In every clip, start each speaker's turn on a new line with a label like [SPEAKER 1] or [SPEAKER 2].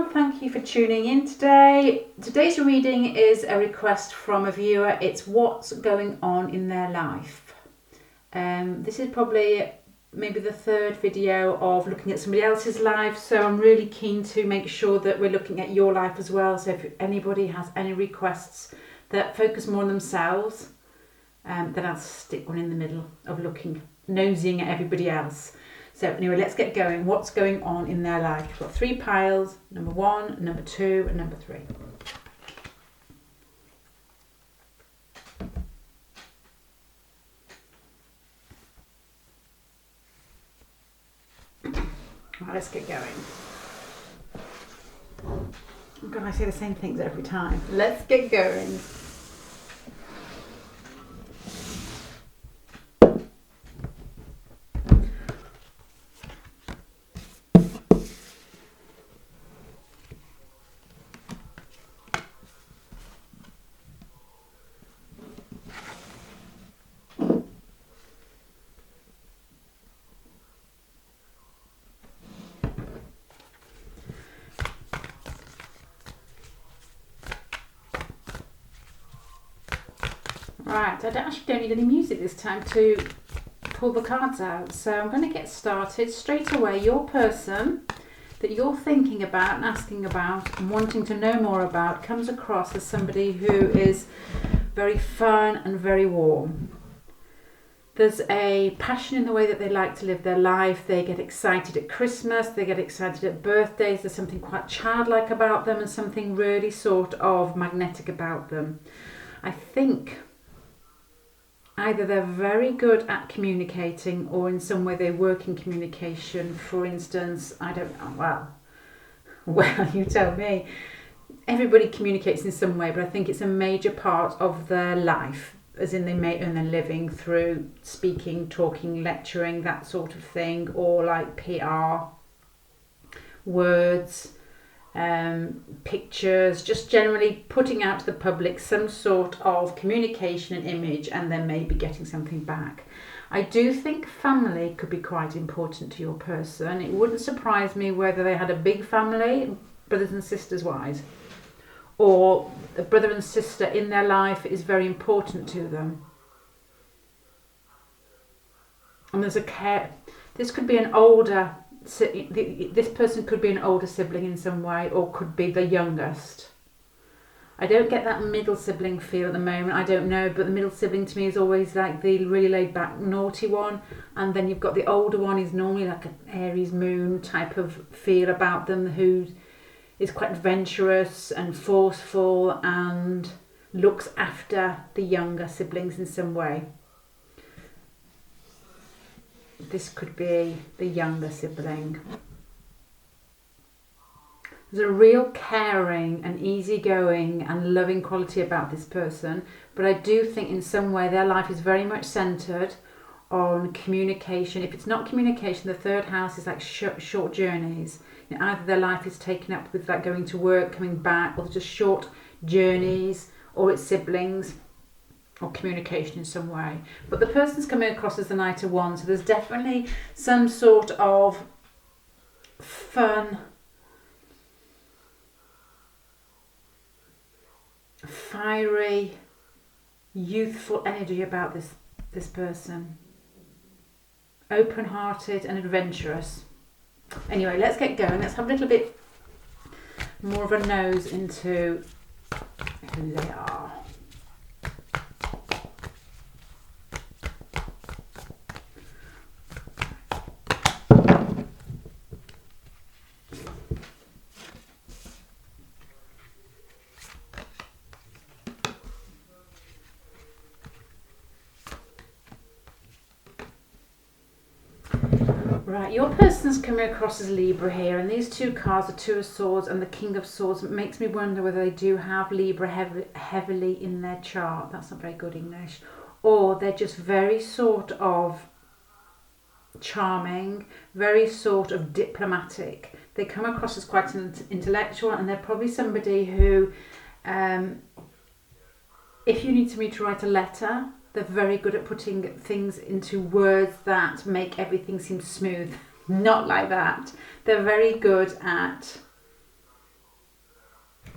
[SPEAKER 1] everyone, thank you for tuning in today. Today's reading is a request from a viewer. It's what's going on in their life. This is probably maybe the third video of looking at somebody else's life, so I'm really keen to make sure that we're looking at your life as well. So if anybody has any requests that focus more on themselves, then I'll stick one in the middle of nosing at everybody else. So anyway, let's get going. What's going on in their life? We've got 3 piles, number 1, number 2 and number 3. Right, let's get going. I'm going to say the same things every time. Let's get going. Right, I actually don't need any music this time to pull the cards out, so I'm going to get started straight away. Your person that you're thinking about and asking about and wanting to know more about comes across as somebody who is very fun and very warm. There's a passion in the way that they like to live their life. They get excited at Christmas, they get excited at birthdays. There's something quite childlike about them and something really sort of magnetic about them. I think either they're very good at communicating or in some way they work in communication. For instance, I don't know, well, you tell me. Everybody communicates in some way, but I think it's a major part of their life, as in they may earn their living through speaking, talking, lecturing, that sort of thing, or like PR, words, pictures, just generally putting out to the public some sort of communication and image, and then maybe getting something back. I do think family could be quite important to your person. It wouldn't surprise me whether they had a big family, brothers and sisters wise, or a brother and sister in their life is very important to them. And there's a care. This could be an older. This person could be an older sibling in some way, or could be the youngest. I don't get that middle sibling feel at the moment. I don't know, but the middle sibling to me is always like the really laid back naughty one, and then you've got the older one is normally like an Aries moon type of feel about them, who is quite adventurous and forceful and looks after the younger siblings in some way. This could be the younger sibling. There's a real caring and easygoing and loving quality about this person, but I do think in some way their life is very much centred on communication. If it's not communication, the third house is like short journeys. You know, either their life is taken up with like going to work, coming back, or just short journeys, or it's siblings, or communication in some way. But the person's coming across as the Knight of Wands, so there's definitely some sort of fun, fiery, youthful energy about this person. Open-hearted and adventurous. Anyway, let's get going. Let's have a little bit more of a nose into who they are. Right, your person's coming across as Libra here, and these 2 cards, the 2 of Swords and the King of Swords, makes me wonder whether they do have Libra heavily in their chart. That's not very good English. Or they're just very sort of charming, very sort of diplomatic. They come across as quite intellectual, and they're probably somebody who, if you need me to write a letter, they're very good at putting things into words that make everything seem smooth. Not like that. They're very good at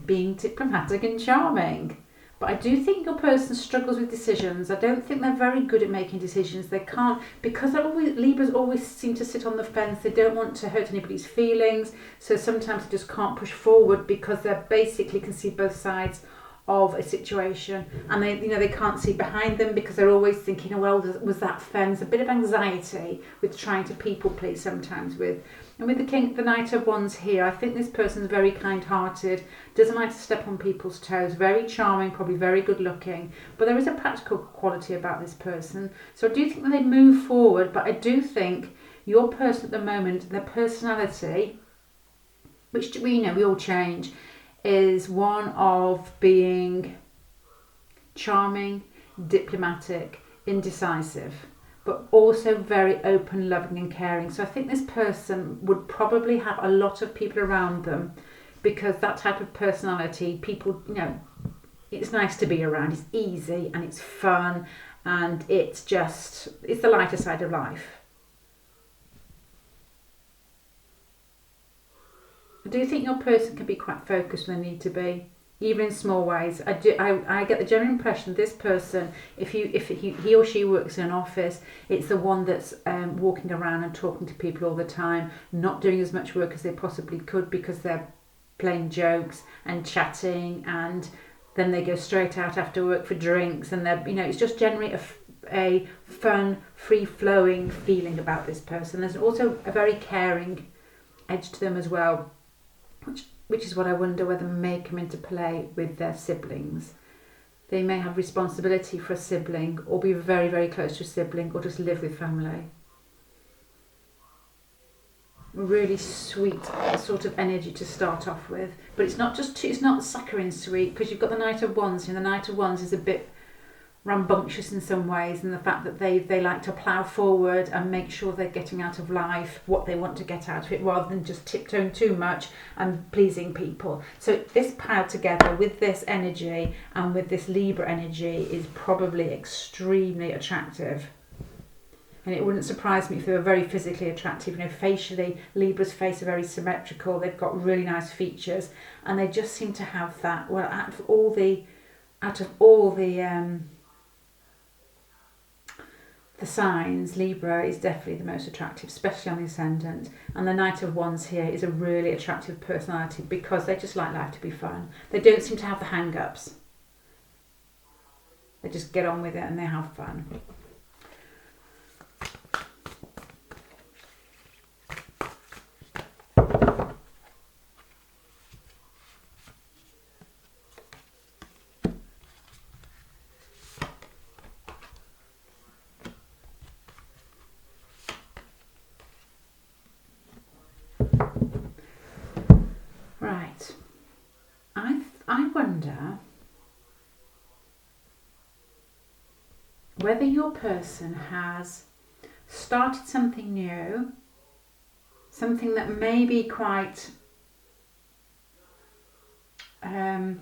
[SPEAKER 1] being diplomatic and charming. But I do think your person struggles with decisions. I don't think they're very good at making decisions. They can't, because Libras always seem to sit on the fence. They don't want to hurt anybody's feelings. So sometimes they just can't push forward because they basically can see both sides of a situation, and they can't see behind them because they're always thinking, oh well, was that fence? A bit of anxiety with trying to people please sometimes with. And with the Knight of Wands here, I think this person's very kind-hearted, doesn't like to step on people's toes, very charming, probably very good-looking, but there is a practical quality about this person. So I do think that they move forward, but I do think your person at the moment, their personality, which we all change, is one of being charming, diplomatic, indecisive, but also very open, loving and caring. So I think this person would probably have a lot of people around them, because that type of personality, people, it's nice to be around. It's easy and it's fun, and it's the lighter side of life. I do think your person can be quite focused when they need to be, even in small ways. I get the general impression this person, if he or she works in an office, it's the one that's walking around and talking to people all the time, not doing as much work as they possibly could because they're playing jokes and chatting, and then they go straight out after work for drinks, and they're it's just generally a fun, free-flowing feeling about this person. There's also a very caring edge to them as well, which is what I wonder whether may come into play with their siblings. They may have responsibility for a sibling, or be very, very close to a sibling, or just live with family. Really sweet sort of energy to start off with, but it's not saccharine sweet, because you've got the Knight of Wands, and the Knight of Wands is a bit rambunctious in some ways, and the fact that they like to plough forward and make sure they're getting out of life what they want to get out of it, rather than just tiptoeing too much and pleasing people. So this piled together with this energy and with this Libra energy is probably extremely attractive. And it wouldn't surprise me if they were very physically attractive. Facially, Libra's face are very symmetrical. They've got really nice features, and they just seem to have that. Well, out of all the signs, Libra is definitely the most attractive, especially on the ascendant. And the Knight of Wands here is a really attractive personality because they just like life to be fun. They don't seem to have the hang-ups. They just get on with it and they have fun. Right, I wonder whether your person has started something new, something that may be quite, I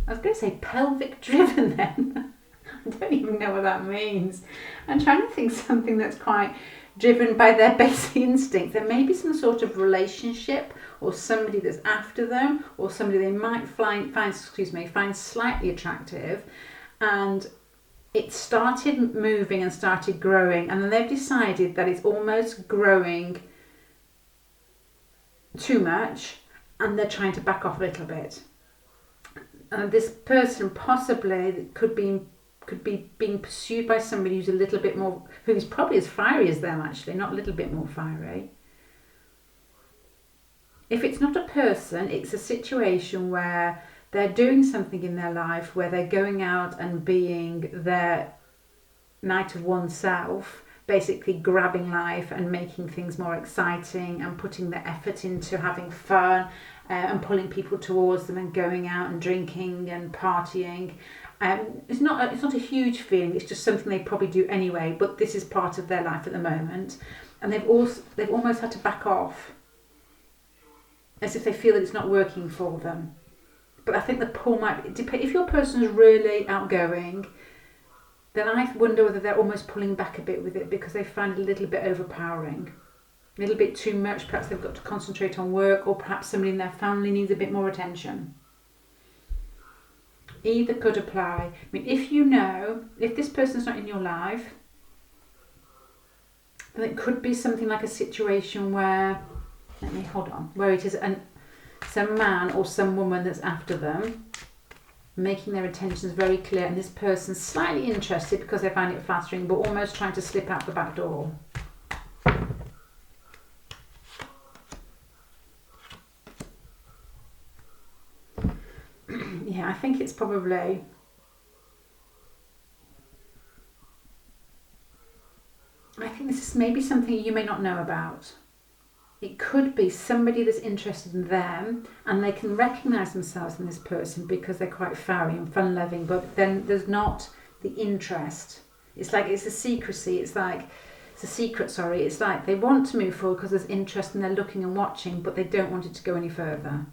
[SPEAKER 1] was going to say pelvic driven then. I don't even know what that means. I'm trying to think something that's quite driven by their basic instinct. There may be some sort of relationship or somebody that's after them, or somebody they might find slightly attractive, and it started moving and started growing, and then they've decided that it's almost growing too much and they're trying to back off a little bit. And this person possibly could be being pursued by somebody who's a little bit more, who's probably as fiery as them actually, not a little bit more fiery. If it's not a person, it's a situation where they're doing something in their life, where they're going out and being their Knight of Wands self, basically grabbing life and making things more exciting and putting the effort into having fun and pulling people towards them and going out and drinking and partying. It's not a huge feeling, it's just something they probably do anyway, but this is part of their life at the moment, and they've almost had to back off as if they feel that it's not working for them. But I think the pull might depend. If your person is really outgoing, then I wonder whether they're almost pulling back a bit with it because they find it a little bit overpowering, a little bit too much. Perhaps they've got to concentrate on work, or perhaps somebody in their family needs a bit more attention. Either could apply. I mean, if you know, if this person's not in your life, then it could be something like a situation where, where it is some man or some woman that's after them, making their intentions very clear, and this person's slightly interested because they find it flattering, but almost trying to slip out the back door. Yeah, I think it's probably... I think this is maybe something you may not know about. It could be somebody that's interested in them and they can recognise themselves in this person because they're quite fiery and fun-loving, but then there's not the interest. It's like it's a secrecy. It's a secret, sorry. It's like they want to move forward because there's interest and they're looking and watching, but they don't want it to go any further.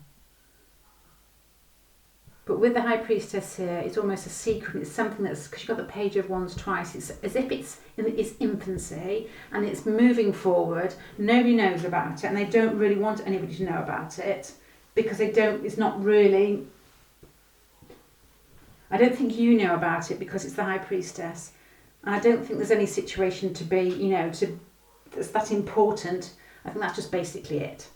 [SPEAKER 1] But with the High Priestess here, it's almost a secret. It's something that's, because you've got the Page of Wands twice, it's as if it's in its infancy and it's moving forward. Nobody knows about it and they don't really want anybody to know about it because it's not really... I don't think you know about it because it's the High Priestess. And I don't think there's any situation to be, that's that important. I think that's just basically it.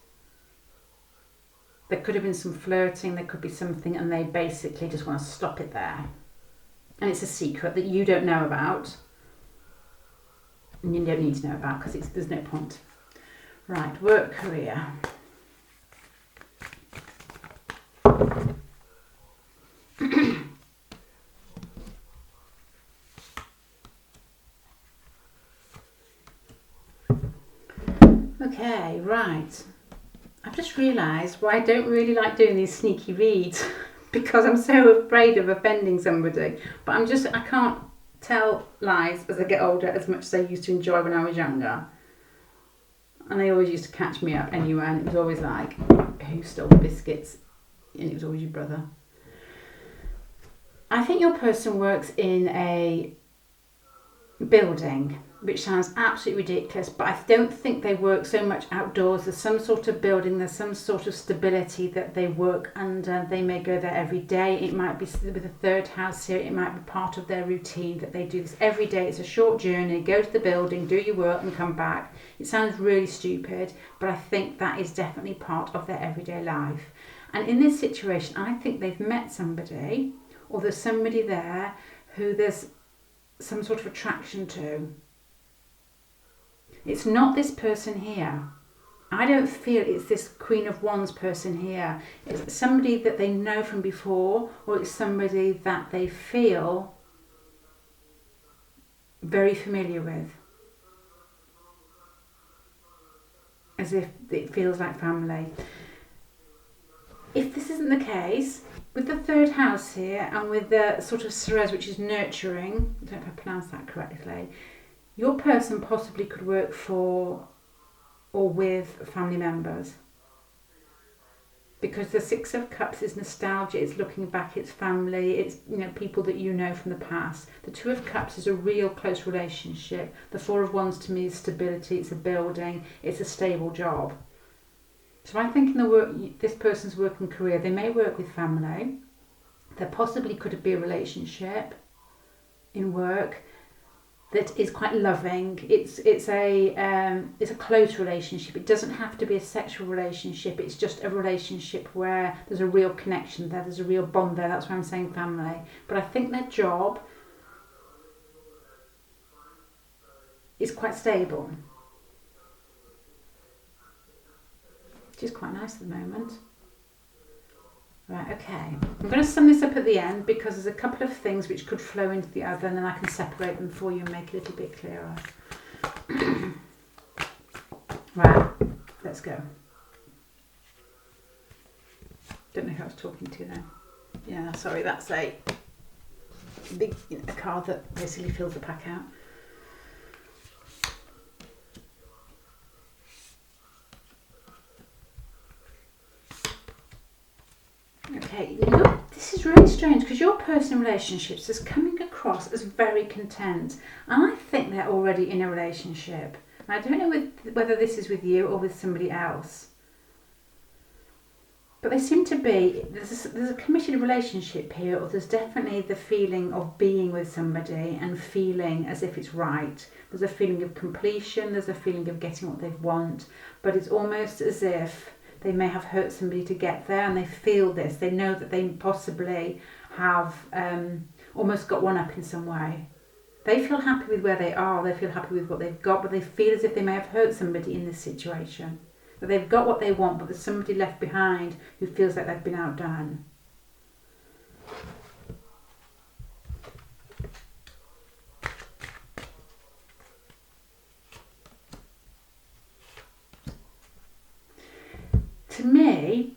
[SPEAKER 1] There could have been some flirting, there could be something, and they basically just want to stop it there. And it's a secret that you don't know about. And you don't need to know about because there's no point. Right, work, career. Okay, right. I've just realised why I don't really like doing these sneaky reads because I'm so afraid of offending somebody. But I can't tell lies as I get older as much as I used to enjoy when I was younger. And they always used to catch me up anyway, and it was always like, who stole the biscuits? And it was always your brother. I think your person works in a building, which sounds absolutely ridiculous, but I don't think they work so much outdoors. There's some sort of building, there's some sort of stability that they work under. They may go there every day. It might be with the third house here, it might be part of their routine that they do this every day. It's a short journey, go to the building, do your work and come back. It sounds really stupid, but I think that is definitely part of their everyday life. And in this situation, I think they've met somebody, or there's somebody there who there's some sort of attraction to. It's not this person here. I don't feel it's this Queen of Wands person here. It's somebody that they know from before, or it's somebody that they feel very familiar with. As if it feels like family. If this isn't the case, with the third house here and with the sort of Ceres, which is nurturing, I don't know if I pronounced that correctly, your person possibly could work for or with family members. Because the Six of Cups is nostalgia, it's looking back, it's family, it's people that you know from the past. The Two of Cups is a real close relationship. The Four of Wands to me is stability, it's a building, it's a stable job. So I think in this person's working career, they may work with family. There possibly could be a relationship in work that is quite loving. It's a close relationship. It doesn't have to be a sexual relationship. It's just a relationship where there's a real connection there. There's a real bond there. That's why I'm saying family. But I think their job is quite stable, which is quite nice at the moment. Right, okay. I'm going to sum this up at the end because there's a couple of things which could flow into the other, and then I can separate them for you and make it a little bit clearer. Right, let's go. Don't know who I was talking to then. Yeah, sorry, that's a big a card that basically fills the pack out. Okay, this is really strange because your person in relationships is coming across as very content, and I think they're already in a relationship. I don't know whether this is with you or with somebody else. But they seem to be, there's a committed relationship here, or there's definitely the feeling of being with somebody and feeling as if it's right. There's a feeling of completion, there's a feeling of getting what they want, but it's almost as if they may have hurt somebody to get there, and they feel this. They know that they possibly have almost got one up in some way. They feel happy with where they are, they feel happy with what they've got, but they feel as if they may have hurt somebody in this situation. That they've got what they want, but there's somebody left behind who feels like they've been outdone. To me,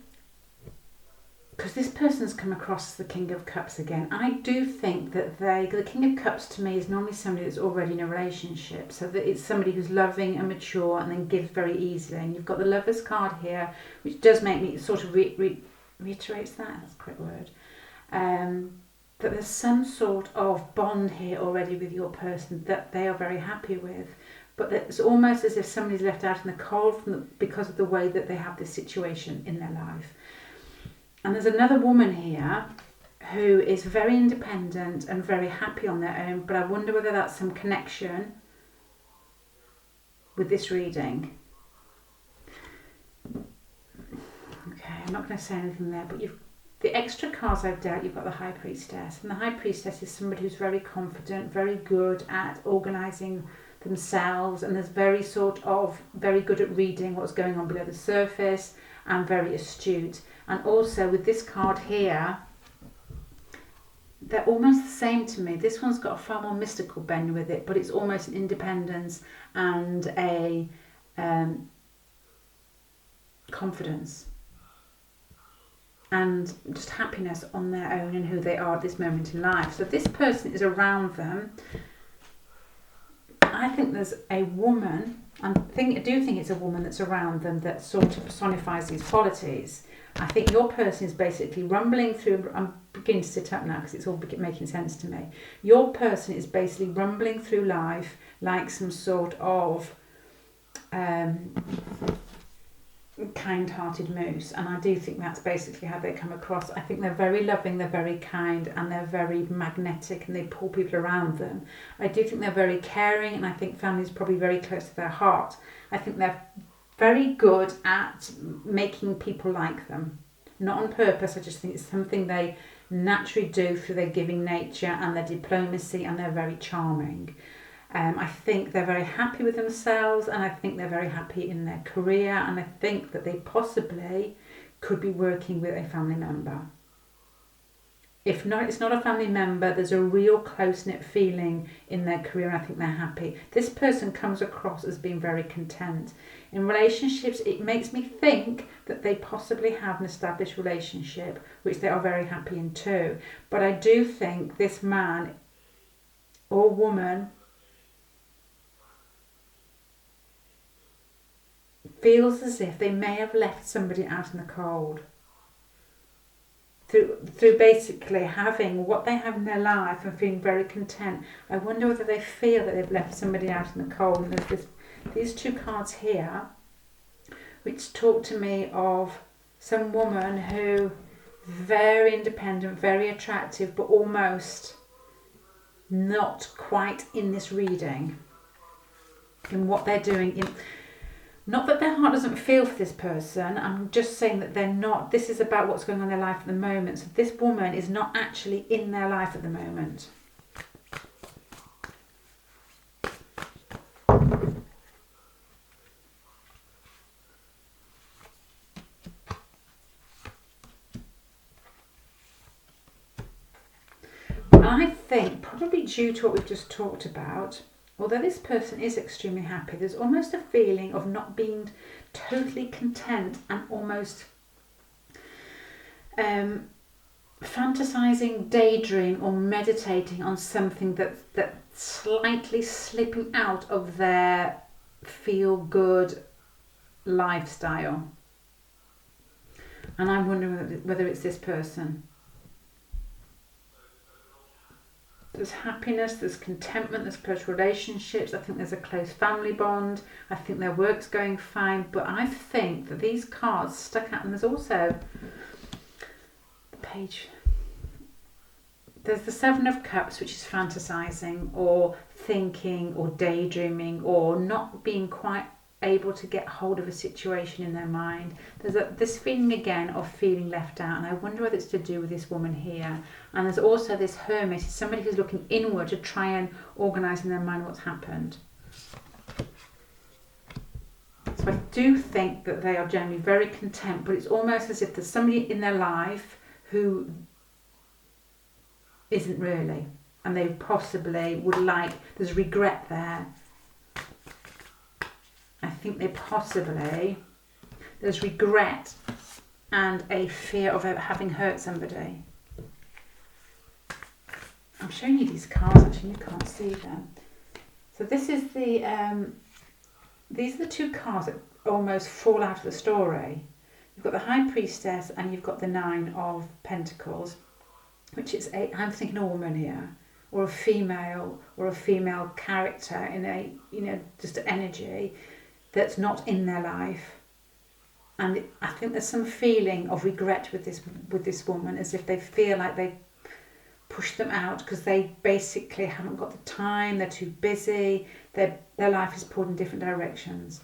[SPEAKER 1] because this person's come across the King of Cups again, I do think that the King of Cups to me is normally somebody that's already in a relationship, so that it's somebody who's loving and mature and then gives very easily. And you've got the Lover's card here, which does make me sort of reiterates that's a correct word, that there's some sort of bond here already with your person that they are very happy with, but it's almost as if somebody's left out in the cold because of the way that they have this situation in their life. And there's another woman here who is very independent and very happy on their own, but I wonder whether that's some connection with this reading. Okay, I'm not going to say anything there, but the extra cards I've dealt, you've got the High Priestess, and the High Priestess is somebody who's very confident, very good at organising themselves, and there's very good at reading what's going on below the surface, and very astute. And also with this card here, they're almost the same to me. This one's got a far more mystical bend with it, but it's almost an independence and a confidence and just happiness on their own and who they are at this moment in life. So this person is around them. I think there's a woman, I do think it's a woman that's around them that sort of personifies these qualities. I think your person is basically rumbling through, I'm beginning to sit up now because it's all making sense to me. Your person is basically rumbling through life like some sort of kind-hearted moose, and I do think that's basically how they come across. I think they're very loving, they're very kind, and they're very magnetic, and they pull people around them. I do think they're very caring, and I think family is probably very close to their heart. I think they're very good at making people like them, not on purpose. I just think it's something they naturally do through their giving nature and their diplomacy, and they're very charming. I think they're very happy with themselves, and I think they're very happy in their career, and I think that they possibly could be working with a family member. If not, it's not a family member, there's a real close-knit feeling in their career, and I think they're happy. This person comes across as being very content. In relationships, it makes me think that they possibly have an established relationship, which they are very happy in too. But I do think this man or woman feels as if they may have left somebody out in the cold. Through basically having what they have in their life and feeling very content. I wonder whether they feel that they've left somebody out in the cold. And there's these two cards here which talk to me of some woman who very independent, very attractive, but almost not quite in this reading, in what they're doing. Not that their heart doesn't feel for this person, I'm just saying that they're not, this is about what's going on in their life at the moment. So this woman is not actually in their life at the moment. I think, probably due to what we've just talked about, although this person is extremely happy, there's almost a feeling of not being totally content and almost fantasizing, daydream or meditating on something that's slightly slipping out of their feel-good lifestyle. And I'm wondering whether it's this person. There's happiness, there's contentment, there's close relationships. I think there's a close family bond. I think their work's going fine. But I think that these cards stuck out, and there's also the page. There's the Seven of Cups, which is fantasizing or thinking or daydreaming or not being quite able to get hold of a situation in their mind. There's this feeling again of feeling left out, and I wonder whether it's to do with this woman here. And there's also this Hermit, somebody who's looking inward to try and organise in their mind what's happened. So I do think that they are generally very content, but it's almost as if there's somebody in their life who isn't really, and they possibly would like, there's regret there. I think there's regret and a fear of having hurt somebody. I'm showing you these cards, actually, you can't see them. So this is these are the two cards that almost fall out of the story. You've got the High Priestess and you've got the Nine of Pentacles, which is I'm thinking a woman here, or a female character in a, just energy that's not in their life. And I think there's some feeling of regret with this woman, as if they feel like they pushed them out because they basically haven't got the time, they're too busy, their life is pulled in different directions.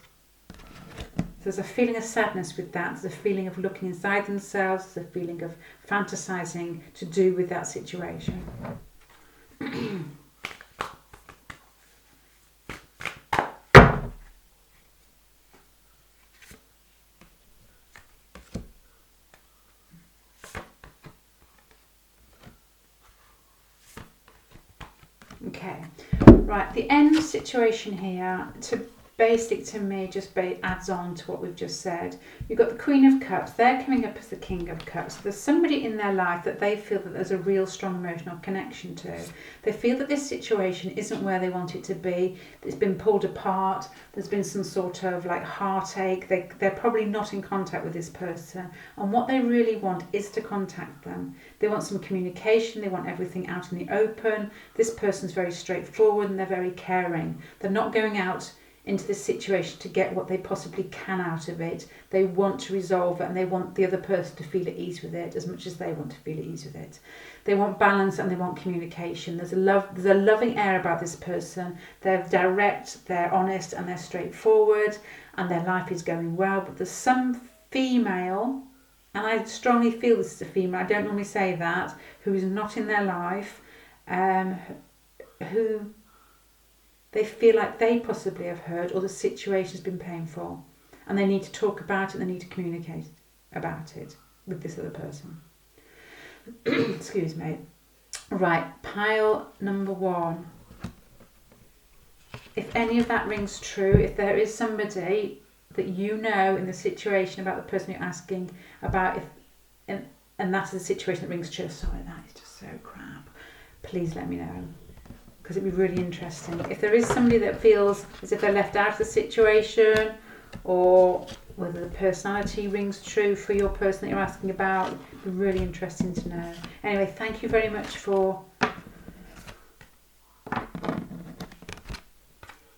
[SPEAKER 1] So there's a feeling of sadness with that, there's a feeling of looking inside themselves, there's a feeling of fantasizing to do with that situation. Okay, right, the end situation here, to me, just adds on to what we've just said. You've got the Queen of Cups, they're coming up as the King of Cups. So there's somebody in their life that they feel that there's a real strong emotional connection to. They feel that this situation isn't where they want it to be, it's been pulled apart, there's been some sort of like heartache, they're probably not in contact with this person, and what they really want is to contact them. They want some communication, they want everything out in the open. This person's very straightforward and they're very caring. They're not going out into this situation to get what they possibly can out of it. They want to resolve it, and they want the other person to feel at ease with it as much as they want to feel at ease with it. They want balance and they want communication. There's a loving air about this person. They're direct, they're honest, and they're straightforward, and their life is going well. But there's some female, and I strongly feel this is a female, I don't normally say that, who is not in their life, who they feel like they possibly have hurt, or the situation has been painful, and they need to talk about it, they need to communicate about it with this other person. Excuse me. Right, pile number 1. If any of that rings true, if there is somebody that you know in the situation about the person you're asking about, and that's the situation that rings true, sorry, that is just so crap, please let me know, because it'd be really interesting. If there is somebody that feels as if they're left out of the situation, or whether the personality rings true for your person that you're asking about, it'd be really interesting to know. Anyway, thank you very much for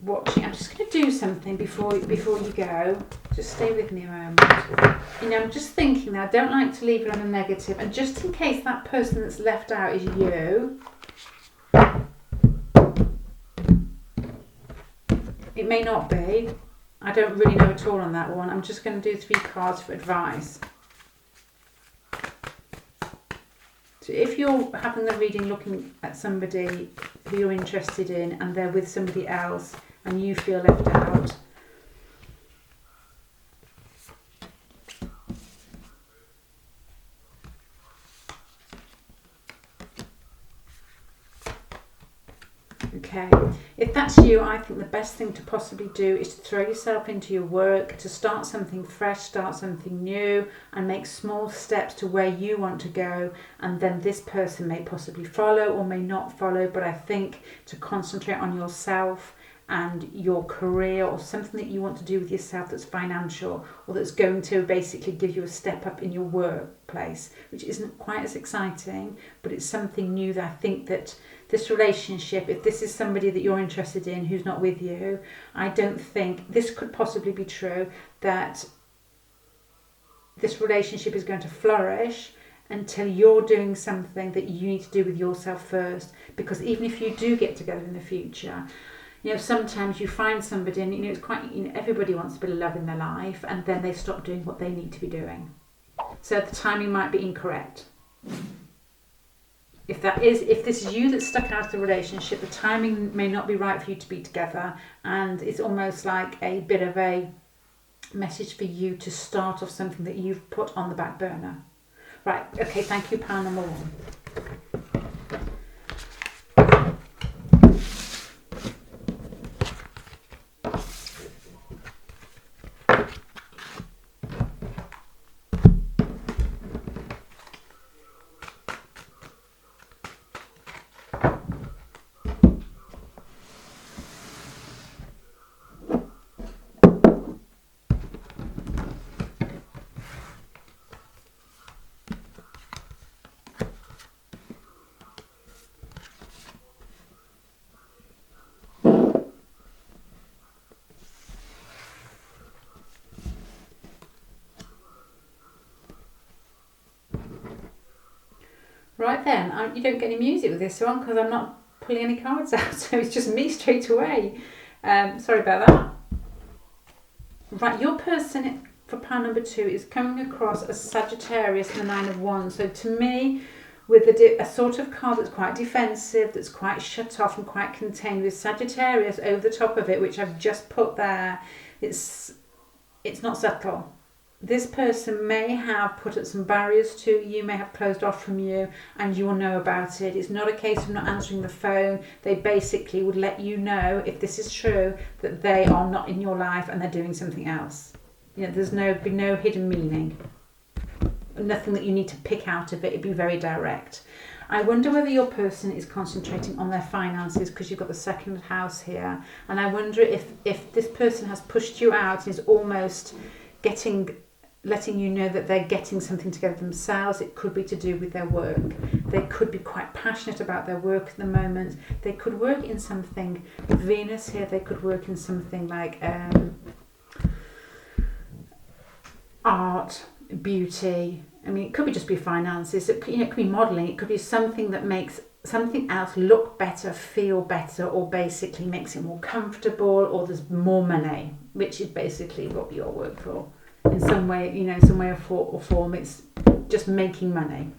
[SPEAKER 1] watching. I'm just going to do something before you go. Just stay with me a moment. I'm just thinking that I don't like to leave it on a negative, and just in case that person that's left out is you, it may not be. I don't really know at all on that one. I'm just going to do 3 cards for advice. So if you're having the reading looking at somebody who you're interested in and they're with somebody else and you feel left out, okay, if that's you, I think the best thing to possibly do is to throw yourself into your work, to start something fresh, start something new, and make small steps to where you want to go, and then this person may possibly follow or may not follow, but I think to concentrate on yourself and your career, or something that you want to do with yourself that's financial, or that's going to basically give you a step up in your workplace, which isn't quite as exciting, but it's something new that I think that this relationship, if this is somebody that you're interested in who's not with you, I don't think this could possibly be true, that this relationship is going to flourish until you're doing something that you need to do with yourself first. Because even if you do get together in the future, sometimes you find somebody, and it's quite, everybody wants a bit of love in their life, and then they stop doing what they need to be doing. So the timing might be incorrect. If this is you that's stuck out of the relationship, the timing may not be right for you to be together, and it's almost like a bit of a message for you to start off something that you've put on the back burner. Right, okay, thank you, pile number 1. Right then, you don't get any music with this one because I'm not pulling any cards out, so it's just me straight away. Sorry about that. Right, your person for pile number 2 is coming across as Sagittarius and the 9 of Wands. So to me, with a sort of card that's quite defensive, that's quite shut off and quite contained, with Sagittarius over the top of it, which I've just put there, it's not subtle. This person may have put up some barriers to you, may have closed off from you, and you will know about it. It's not a case of not answering the phone. They basically would let you know, if this is true, that they are not in your life and they're doing something else. There's no hidden meaning. Nothing that you need to pick out of it. It'd be very direct. I wonder whether your person is concentrating on their finances, because you've got the 2nd house here. And I wonder if this person has pushed you out and is almost letting you know that they're getting something together themselves. It could be to do with their work. They could be quite passionate about their work at the moment. They could work in something, with Venus here, they could work in something like art, beauty. I mean, it could just be finances. It could be modelling. It could be something that makes something else look better, feel better, or basically makes it more comfortable, or there's more money, which is basically what you all work for. In some way, some way or form, it's just making money.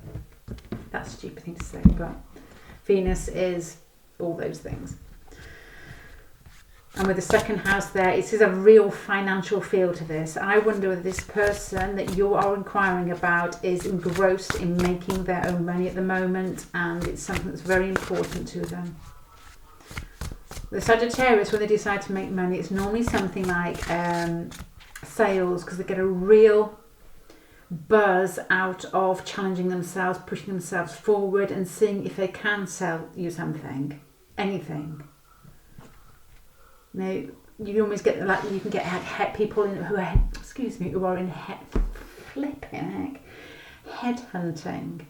[SPEAKER 1] That's a stupid thing to say, but Venus is all those things. And with the 2nd house there, it is a real financial feel to this. I wonder whether this person that you are inquiring about is engrossed in making their own money at the moment, and it's something that's very important to them. The Sagittarius, when they decide to make money, it's normally something like sales, because they get a real buzz out of challenging themselves, pushing themselves forward, and seeing if they can sell you something, anything. You almost get you can get people who are in headhunting,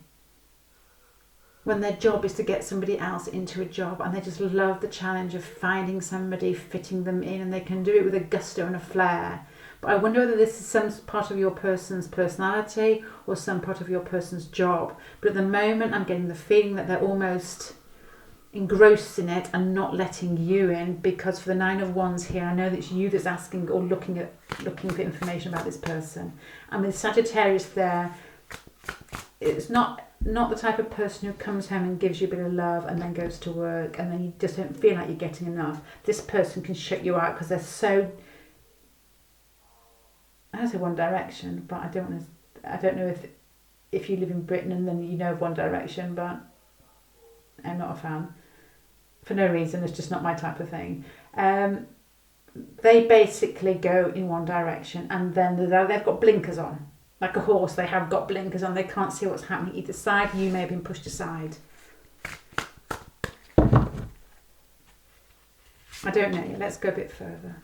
[SPEAKER 1] when their job is to get somebody else into a job, and they just love the challenge of finding somebody, fitting them in, and they can do it with a gusto and a flair. But I wonder whether this is some part of your person's personality or some part of your person's job. But at the moment, I'm getting the feeling that they're almost engrossed in it and not letting you in, because for the 9 of Wands here, I know that it's you that's asking or looking for information about this person. And with Sagittarius there, it's not the type of person who comes home and gives you a bit of love and then goes to work and then you just don't feel like you're getting enough. This person can shut you out because they're so, I say One Direction, but I don't know if you live in Britain and then you know of One Direction, but I'm not a fan. For no reason, it's just not my type of thing. They basically go in one direction, and then they've got blinkers on. Like a horse, they have got blinkers on. They can't see what's happening either side. You may have been pushed aside. I don't know yet. Let's go a bit further.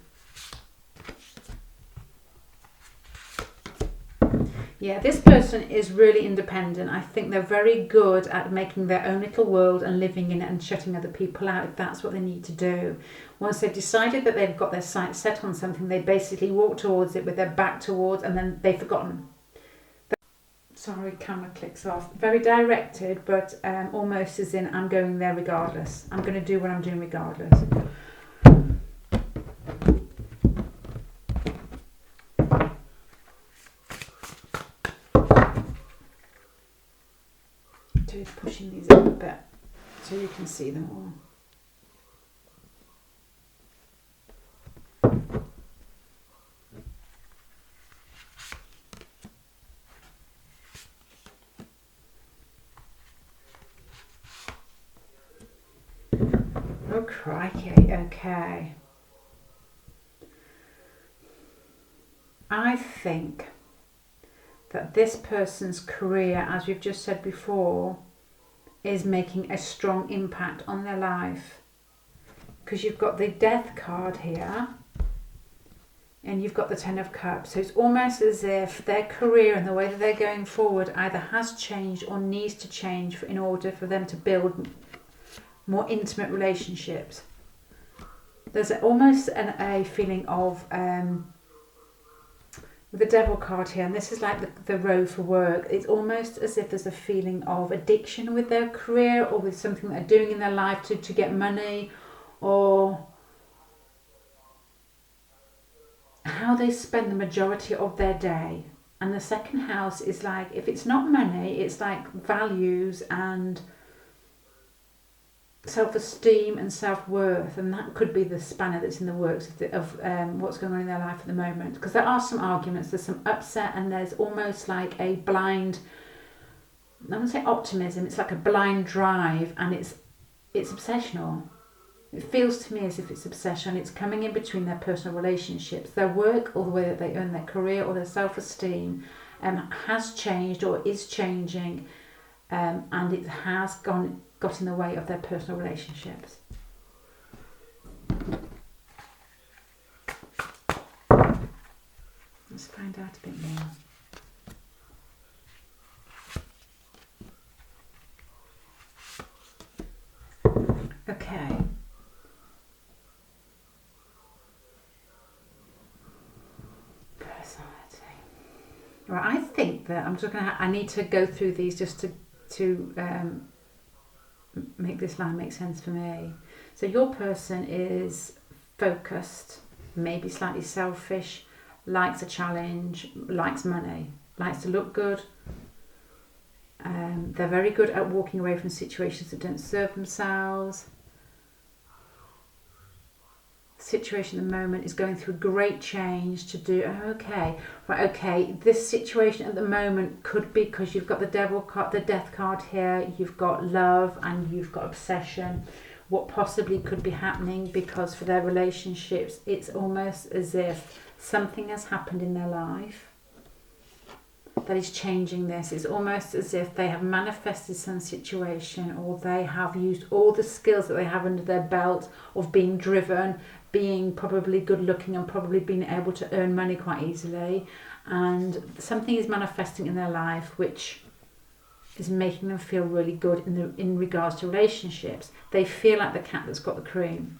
[SPEAKER 1] Yeah, this person is really independent. I think they're very good at making their own little world and living in it and shutting other people out if that's what they need to do. Once they've decided that they've got their sights set on something, they basically walk towards it with their back towards, and then they've forgotten. Sorry, camera clicks off. Very directed, but almost as in I'm going there regardless. I'm going to do what I'm doing regardless. Just pushing these up a bit so you can see them all. Oh crikey, okay. I think that this person's career, as we've just said before, is making a strong impact on their life. Because you've got the Death card here and you've got the Ten of Cups. So it's almost as if their career and the way that they're going forward either has changed or needs to change in order for them to build more intimate relationships. There's almost a feeling of with the Devil card here, and this is like the road for work, it's almost as if there's a feeling of addiction with their career or with something they're doing in their life to get money, or how they spend the majority of their day. And the second house is like, if it's not money, it's like values and self-esteem and self-worth, and that could be the spanner that's in the works of what's going on in their life at the moment. Because there are some arguments, there's some upset, and there's almost like a blind, I wouldn't say optimism, it's like a blind drive, and it's obsessional. It feels to me as if it's obsession. It's coming in between their personal relationships, their work, or the way that they earn their career, or their self-esteem has changed or is changing, and it has got in the way of their personal relationships. Let's find out a bit more. Okay. Personality. Right, I think that I'm just I need to go through these just to make this line make sense for me. So your person is focused, maybe slightly selfish, likes a challenge, likes money, likes to look good. They're very good at walking away from situations that don't serve themselves. The situation at the moment is going through great change to do. Okay, this situation at the moment could be because you've got the Devil card, the Death card here, you've got love and you've got obsession. What possibly could be happening, because for their relationships it's almost as if something has happened in their life that is changing this. It's almost as if they have manifested some situation, or they have used all the skills that they have under their belt of being driven, being probably good looking, and probably being able to earn money quite easily, and something is manifesting in their life which is making them feel really good in regards to relationships. They feel like the cat that's got the cream.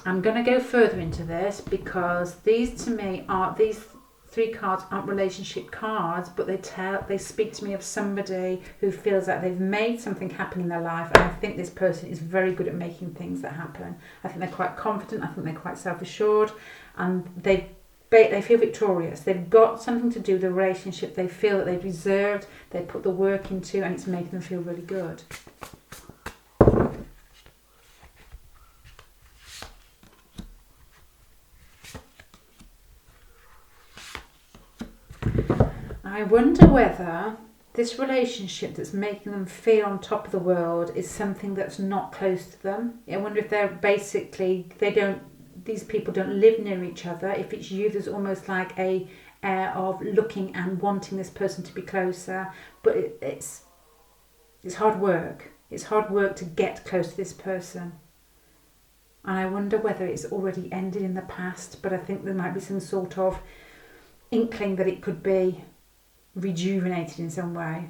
[SPEAKER 1] I'm going to go further into this because these three cards aren't relationship cards, but they speak to me of somebody who feels like they've made something happen in their life, and I think this person is very good at making things that happen. I think they're quite confident, I think they're quite self-assured, and they feel victorious. They've got something to do with the relationship they feel that they've deserved, they put the work into, and it's making them feel really good. I wonder whether this relationship that's making them feel on top of the world is something that's not close to them. I wonder if they're basically, these people don't live near each other. If it's you, there's almost like a air of looking and wanting this person to be closer, but it's hard work. It's hard work to get close to this person. And I wonder whether it's already ended in the past, but I think there might be some sort of inkling that it could be rejuvenated in some way.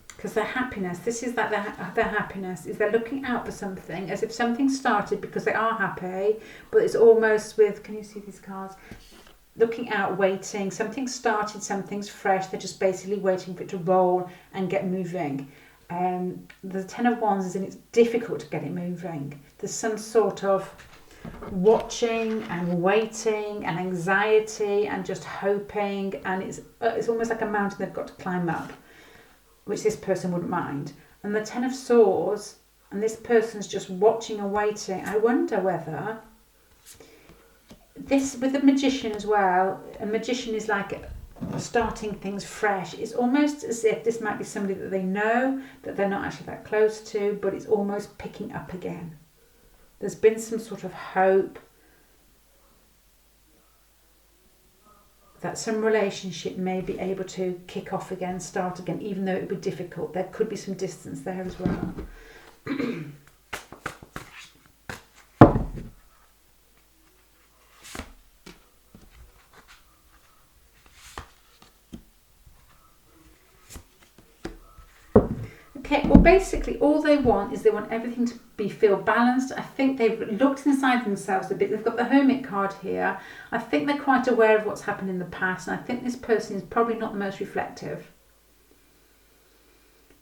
[SPEAKER 1] Because their happiness, this is that their happiness, is they're looking out for something, as if something started because they are happy, but it's almost with, can you see these cards? Looking out, waiting, something started, something's fresh, they're just basically waiting for it to roll and get moving. The Ten of Wands is in, it's difficult to get it moving. There's some sort of watching and waiting and anxiety and just hoping, and it's almost like a mountain they've got to climb up, which this person wouldn't mind. And the Ten of Swords, and this person's just watching and waiting. I wonder whether this, with the Magician as well, a Magician is like starting things fresh. It's almost as if this might be somebody that they know, that they're not actually that close to, but it's almost picking up again. There's been some sort of hope that some relationship may be able to kick off again, start again, even though it would be difficult. There could be some distance there as well. Okay, well basically all they want is they want everything to feel balanced. I think they've looked inside themselves a bit. They've got the Hermit card here. I think they're quite aware of what's happened in the past, and I think this person is probably not the most reflective.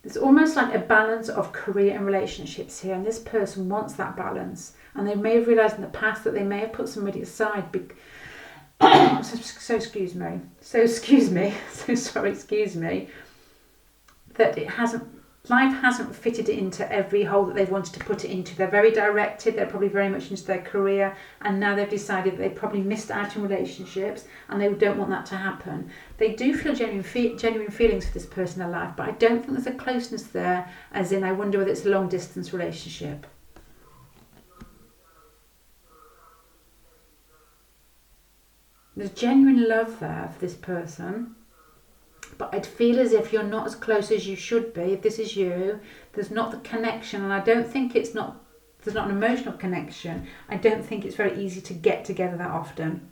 [SPEAKER 1] There's almost like a balance of career and relationships here, and this person wants that balance, and they may have realised in the past that they may have put somebody aside excuse me, that life hasn't fitted it into every hole that they've wanted to put it into. They're very directed, they're probably very much into their career, and now they've decided that they probably missed out in relationships, and they don't want that to happen. They do feel genuine feelings for this person in their life, but I don't think there's a closeness there, as in I wonder whether it's a long distance relationship. There's genuine love there for this person. But I'd feel as if you're not as close as you should be. If this is you, there's not the connection, and I don't think there's not an emotional connection. I don't think it's very easy to get together that often.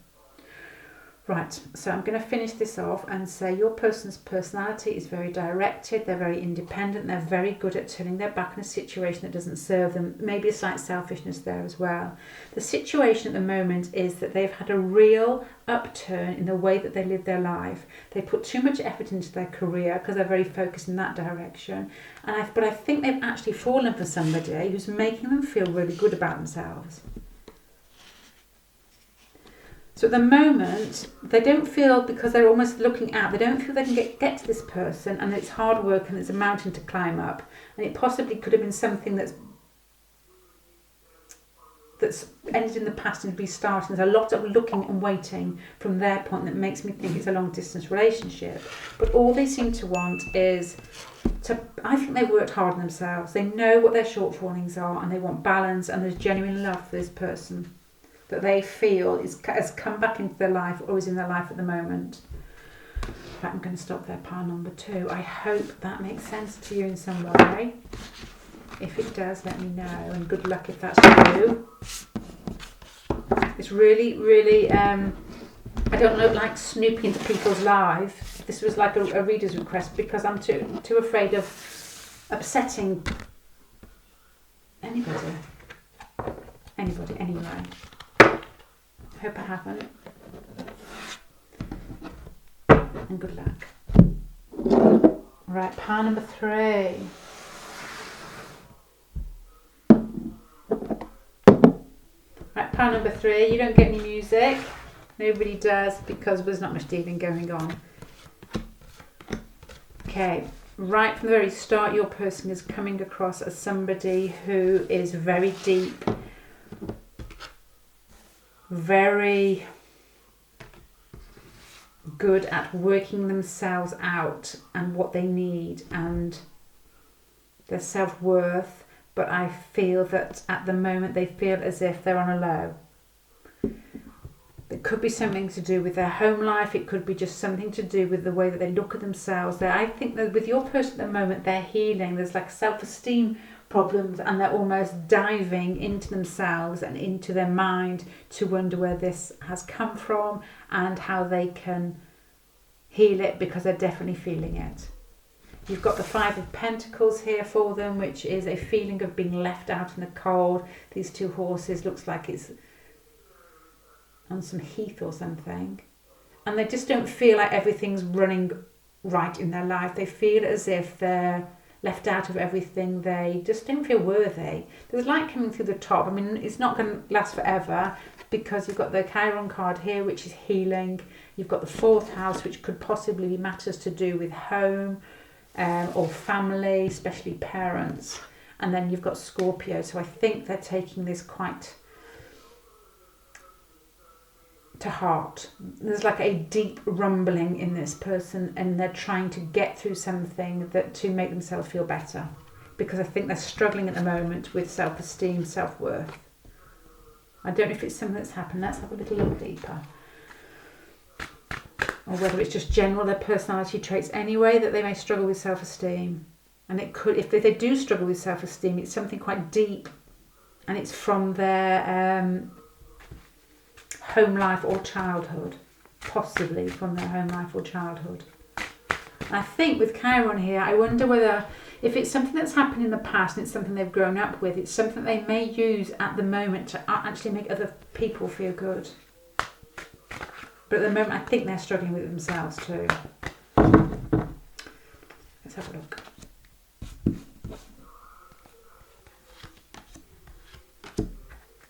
[SPEAKER 1] Right, so I'm going to finish this off and say your person's personality is very directed, they're very independent, they're very good at turning their back on a situation that doesn't serve them. Maybe a slight selfishness there as well. The situation at the moment is that they've had a real upturn in the way that they live their life. They put too much effort into their career because they're very focused in that direction. But I think they've actually fallen for somebody who's making them feel really good about themselves. So at the moment, they don't feel, because they're almost looking out, they don't feel they can get to this person, and it's hard work and it's a mountain to climb up. And it possibly could have been something that's ended in the past and restarting. There's a lot of looking and waiting from their point that makes me think it's a long distance relationship. But all they seem to want is I think they've worked hard on themselves. They know what their shortfallings are, and they want balance, and there's genuine love for this person that they feel has come back into their life or is in their life at the moment. Right, I'm going to stop there, pile number 2. I hope that makes sense to you in some way. If it does, let me know, and good luck if that's you. It's really, really, I don't look like snooping into people's lives. This was like a reader's request, because I'm too afraid of upsetting anybody, anyway. Hope I haven't. And good luck. Right, pile number 3. Right, pile number 3. You don't get any music. Nobody does, because there's not much dealing going on. Okay, right from the very start, your person is coming across as somebody who is very deep, very good at working themselves out and what they need and their self-worth, but I feel that at the moment they feel as if they're on a low. It could be something to do with their home life. It could be just something to do with the way that they look at themselves. I think that with your person at the moment, they're healing. There's like self-esteem problems, and they're almost diving into themselves and into their mind to wonder where this has come from and how they can heal it, because they're definitely feeling it. You've got the Five of Pentacles here for them, which is a feeling of being left out in the cold. These two horses, looks like it's on some heath or something, and they just don't feel like everything's running right in their life. They feel as if they're left out of everything. They just don't feel worthy. There's light coming through the top. I mean, it's not going to last forever, because you've got the Chiron card here, which is healing. You've got the fourth house, which could possibly be matters to do with home or family, especially parents. And then you've got Scorpio. So I think they're taking this quite to heart. There's like a deep rumbling in this person, and they're trying to get through something that to make themselves feel better, because I think they're struggling at the moment with self-esteem, self-worth. I don't know if it's something that's happened. Let's have a little look deeper. Or whether it's just general, their personality traits anyway, that they may struggle with self-esteem. And it could, if they do struggle with self-esteem, it's something quite deep, and it's from their home life or childhood, possibly from their home life or childhood. I think with Chiron here, I wonder whether, if it's something that's happened in the past and it's something they've grown up with, it's something they may use at the moment to actually make other people feel good. But at the moment, I think they're struggling with it themselves too. Let's have a look.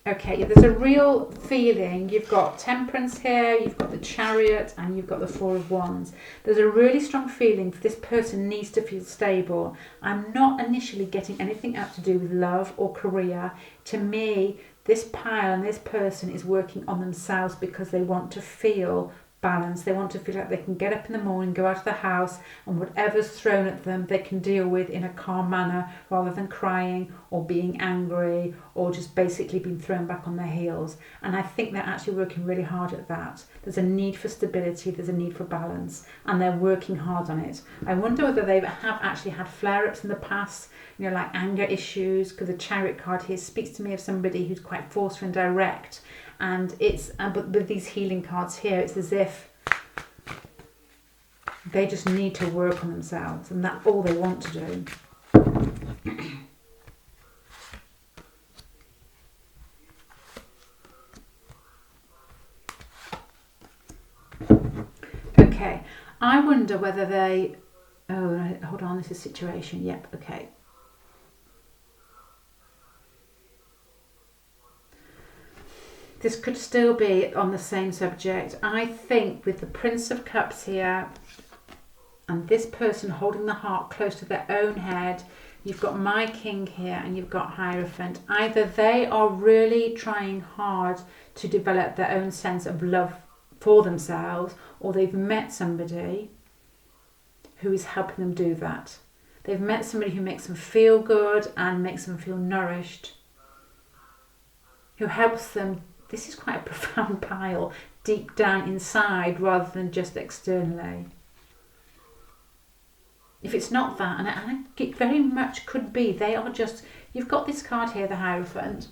[SPEAKER 1] Okay, there's a real feeling. You've got Temperance here, you've got the Chariot, and you've got the Four of Wands. There's a really strong feeling for this person needs to feel stable. I'm not initially getting anything out to do with love or career. To me, this pile and this person is working on themselves because they want to feel balanced. They want to feel like they can get up in the morning, go out of the house, and whatever's thrown at them they can deal with in a calm manner, rather than crying or being angry or just basically being thrown back on their heels. And I think they're actually working really hard at that. There's a need for stability, there's a need for balance, and they're working hard on it. I wonder whether they have actually had flare-ups in the past, like anger issues, because the Chariot card here speaks to me of somebody who's quite forceful and direct. And it's, but with these healing cards here, it's as if they just need to work on themselves, and that's all they want to do. Okay, I wonder whether they, hold on, this is situation, yep, okay. This could still be on the same subject. I think with the Prince of Cups here and this person holding the heart close to their own head, you've got My King here and you've got Hierophant. Either they are really trying hard to develop their own sense of love for themselves, or they've met somebody who is helping them do that. They've met somebody who makes them feel good and makes them feel nourished, who helps them. This is quite a profound pile, deep down inside rather than just externally. If it's not that, and it very much could be, they are just, you've got this card here, the Hierophant,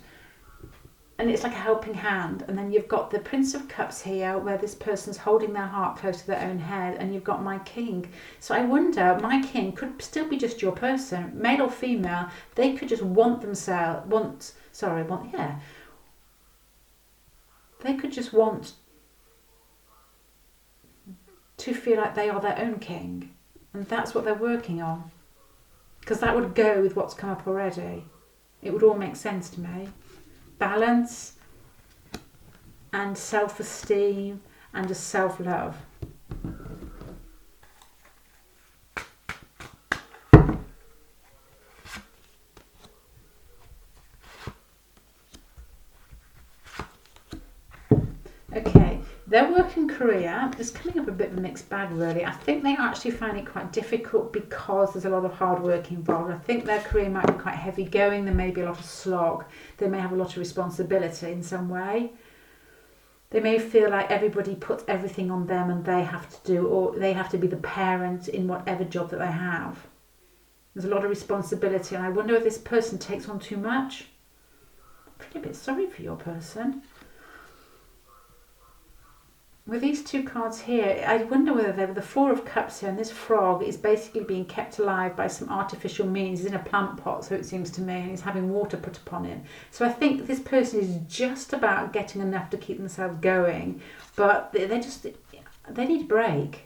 [SPEAKER 1] and it's like a helping hand, and then you've got the Prince of Cups here, where this person's holding their heart close to their own head, and you've got My King. So I wonder, My King could still be just your person, male or female. They could just they could just want to feel like they are their own king. And that's what they're working on. Because that would go with what's come up already. It would all make sense to me. Balance and self-esteem and a self-love. Okay, their work and career is coming up a bit of a mixed bag really. I think they actually find it quite difficult because there's a lot of hard work involved. I think their career might be quite heavy going. There may be a lot of slog. They may have a lot of responsibility in some way. They may feel like everybody puts everything on them and they have to do, or they have to be the parent in whatever job that they have. There's a lot of responsibility, and I wonder if this person takes on too much. I feel a bit sorry for your person. With these two cards here, I wonder whether they were the Four of Cups here, and this frog is basically being kept alive by some artificial means. He's in a plant pot, so it seems to me, and he's having water put upon him. So I think this person is just about getting enough to keep themselves going, but they need a break.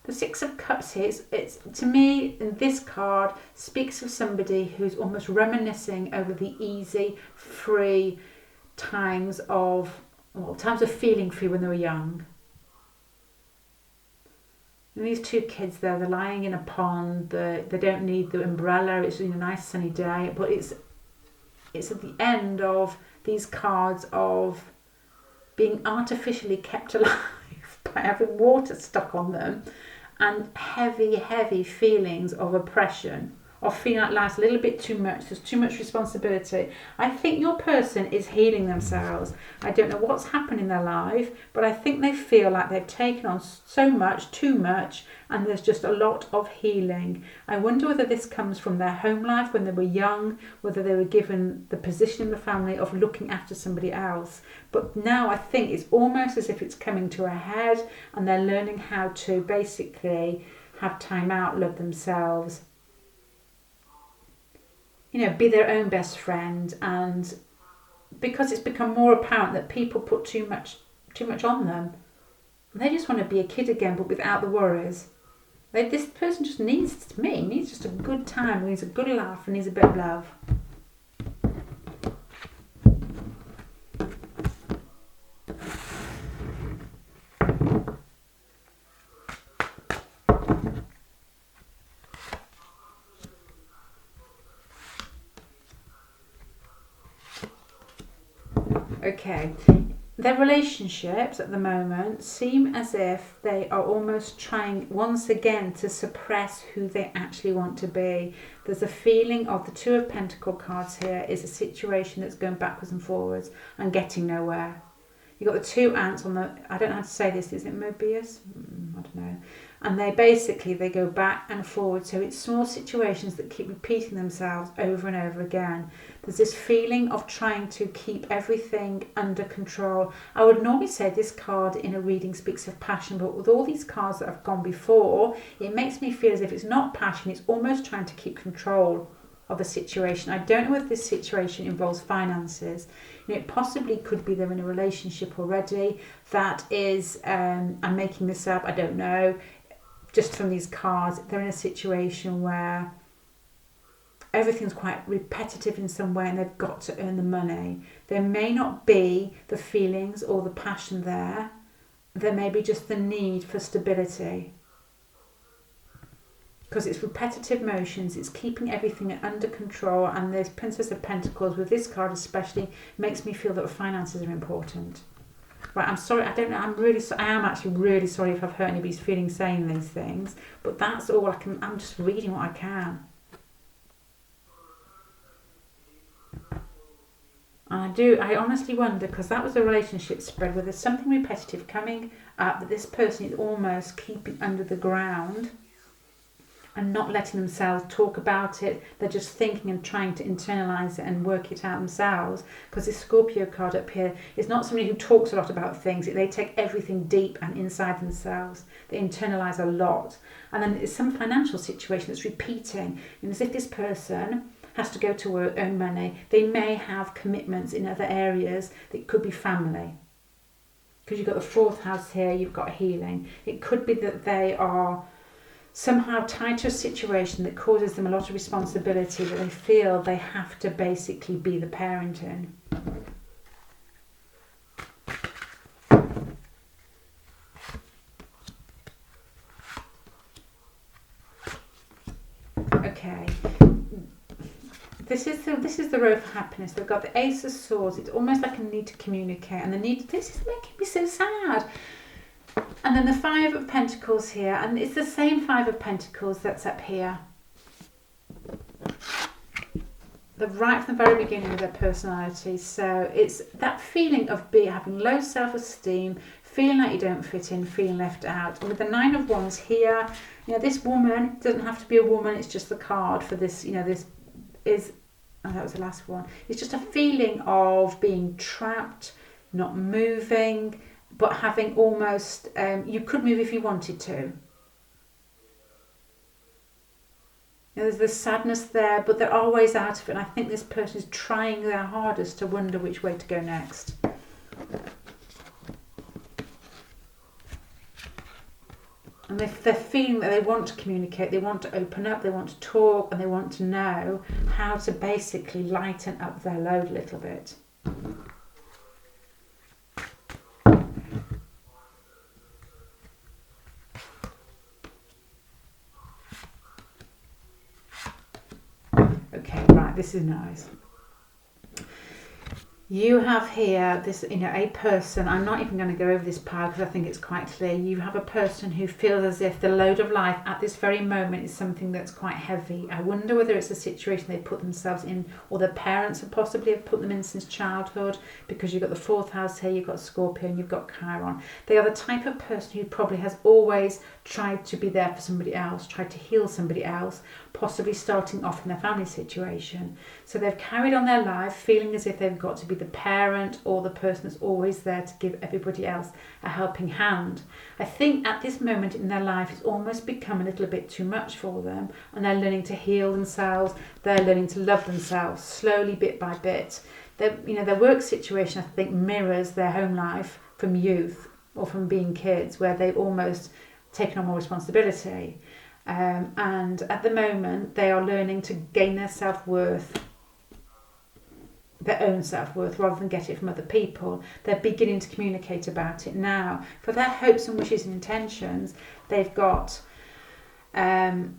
[SPEAKER 1] The Six of Cups here, it's to me, in this card, speaks of somebody who's almost reminiscing over the easy, free times of feeling free when they were young. And these two kids there, they're lying in a pond. They don't need the umbrella. It's a nice sunny day, but it's at the end of these cards of being artificially kept alive by having water stuck on them, and heavy feelings of oppression, or feeling like life's a little bit too much, there's too much responsibility. I think your person is healing themselves. I don't know what's happened in their life, but I think they feel like they've taken on so much, too much, and there's just a lot of healing. I wonder whether this comes from their home life when they were young, whether they were given the position in the family of looking after somebody else. But now I think it's almost as if it's coming to a head, and they're learning how to basically have time out, love themselves, be their own best friend. And because it's become more apparent that people put too much on them, they just want to be a kid again, but without the worries. This person just needs just a good time, needs a good laugh, and needs a bit of love. Okay, their relationships at the moment seem as if they are almost trying once again to suppress who they actually want to be. There's a feeling of the Two of Pentacles cards here is a situation that's going backwards and forwards and getting nowhere. You've got the two ants on the, I don't know how to say this, is it Mobius? I don't know. And they go back and forward. So it's small situations that keep repeating themselves over and over again. There's this feeling of trying to keep everything under control. I would normally say this card in a reading speaks of passion, but with all these cards that have gone before, it makes me feel as if it's not passion, it's almost trying to keep control of a situation. I don't know if this situation involves finances. It possibly could be they're in a relationship already. That is, I'm making this up, I don't know. Just from these cards, they're in a situation where everything's quite repetitive in some way and they've got to earn the money. There may not be the feelings or the passion there. There may be just the need for stability. Because it's repetitive motions, it's keeping everything under control, and there's Princess of Pentacles with this card especially makes me feel that finances are important. Right, I'm sorry, I don't know, I am actually really sorry if I've hurt anybody's feelings saying these things, but that's all I'm just reading what I can. I honestly wonder, because that was a relationship spread where there's something repetitive coming up that this person is almost keeping under the ground and not letting themselves talk about it. They're just thinking and trying to internalise it and work it out themselves. Because this Scorpio card up here is not somebody who talks a lot about things. They take everything deep and inside themselves. They internalise a lot. And then it's some financial situation that's repeating. And as if this person has to go to work, earn money. They may have commitments in other areas. That could be family. Because you've got the fourth house here, you've got healing. It could be that they are somehow tied to a situation that causes them a lot of responsibility, that they feel they have to basically be the parent in. Okay. This is the road for happiness. They've got the Ace of Swords. It's almost like a need to communicate, and this is making me so sad. And then the Five of Pentacles here, and it's the same Five of Pentacles that's up here. right from the very beginning of their personality. So it's that feeling of having low self-esteem, feeling like you don't fit in, feeling left out. And with the Nine of Wands here, this woman doesn't have to be a woman. It's just the card for this. This is, that was the last one. It's just a feeling of being trapped, not moving, but having almost, you could move if you wanted to. There's this sadness there, but there are ways out of it. And I think this person is trying their hardest to wonder which way to go next. And they're feeling that they want to communicate, they want to open up, they want to talk, and they want to know how to basically lighten up their load a little bit. Okay, right, this is nice. You have here this, a person. I'm not even going to go over this pile because I think it's quite clear. You have a person who feels as if the load of life at this very moment is something that's quite heavy. I wonder whether it's a situation they put themselves in, or their parents have possibly have put them in since childhood, because you've got the fourth house here, you've got Scorpio, and you've got Chiron. They are the type of person who probably has always tried to be there for somebody else, tried to heal somebody else, possibly starting off in their family situation. So they've carried on their life feeling as if they've got to be the parent or the person that's always there to give everybody else a helping hand. I think at this moment in their life it's almost become a little bit too much for them, and they're learning to heal themselves, they're learning to love themselves slowly, bit by bit. Their work situation, I think, mirrors their home life from youth or from being kids, where they've almost taken on more responsibility. And at the moment they are learning to gain their self-worth, their own self-worth, rather than get it from other people. They're beginning to communicate about it now. For their hopes and wishes and intentions, they've got the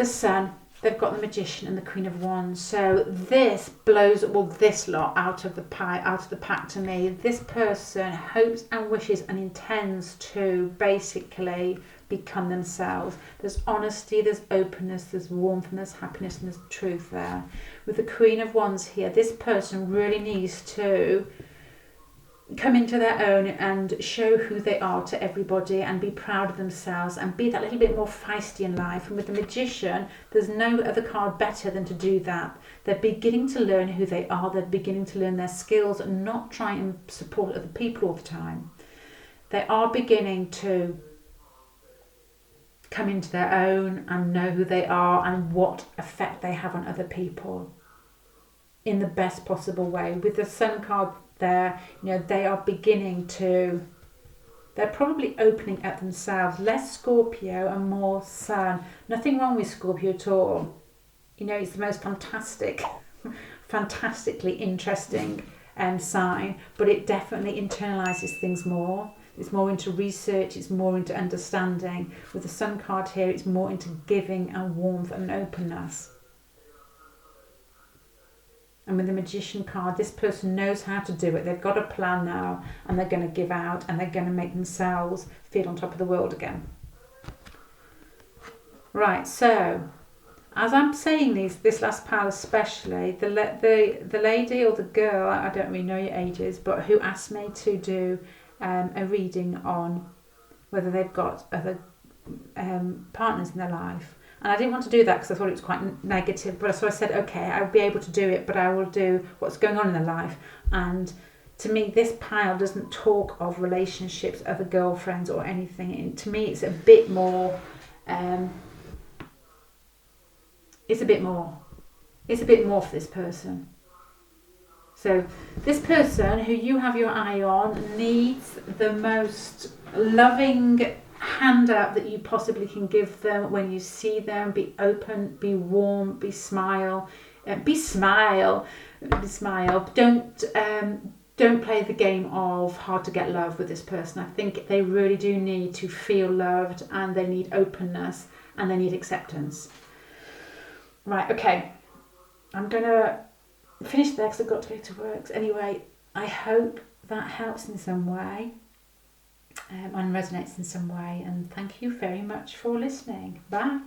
[SPEAKER 1] Sun, they've got the Magician and the Queen of Wands. So this blows this lot out of the pack to me. This person hopes and wishes and intends to basically become themselves. There's honesty, there's openness, there's warmth, and there's happiness, and there's truth there. With the Queen of Wands here, this person really needs to come into their own and show who they are to everybody, and be proud of themselves, and be that little bit more feisty in life. And with the Magician, there's no other card better than to do that. They're beginning to learn who they are, they're beginning to learn their skills, and not try and support other people all the time. They are beginning to come into their own and know who they are and what effect they have on other people in the best possible way. With the Sun card there, they are beginning to, they're probably opening up themselves, less Scorpio and more Sun. Nothing wrong with Scorpio at all. It's the most fantastically interesting sign, but it definitely internalizes things more. It's more into research, it's more into understanding. With the Sun card here, it's more into giving and warmth and openness. And with the Magician card, this person knows how to do it. They've got a plan now, and they're going to give out, and they're going to make themselves feel on top of the world again. Right, so as I'm saying this last pile especially, the lady or the girl, I don't really know your ages, but who asked me to do a reading on whether they've got other partners in their life, and I didn't want to do that because I thought it was quite negative, but so I said okay, I'll be able to do it, but I will do what's going on in their life. And to me, this pile doesn't talk of relationships, other girlfriends or anything. And to me, it's a bit more for this person. So this person who you have your eye on needs the most loving hand up that you possibly can give them when you see them. Be open, be warm, smile. Don't play the game of hard to get love with this person. I think they really do need to feel loved, and they need openness, and they need acceptance. Right, okay. I'm going to finish there because I've got to go to work. Anyway, I hope that helps in some way and resonates in some way. And thank you very much for listening. Bye.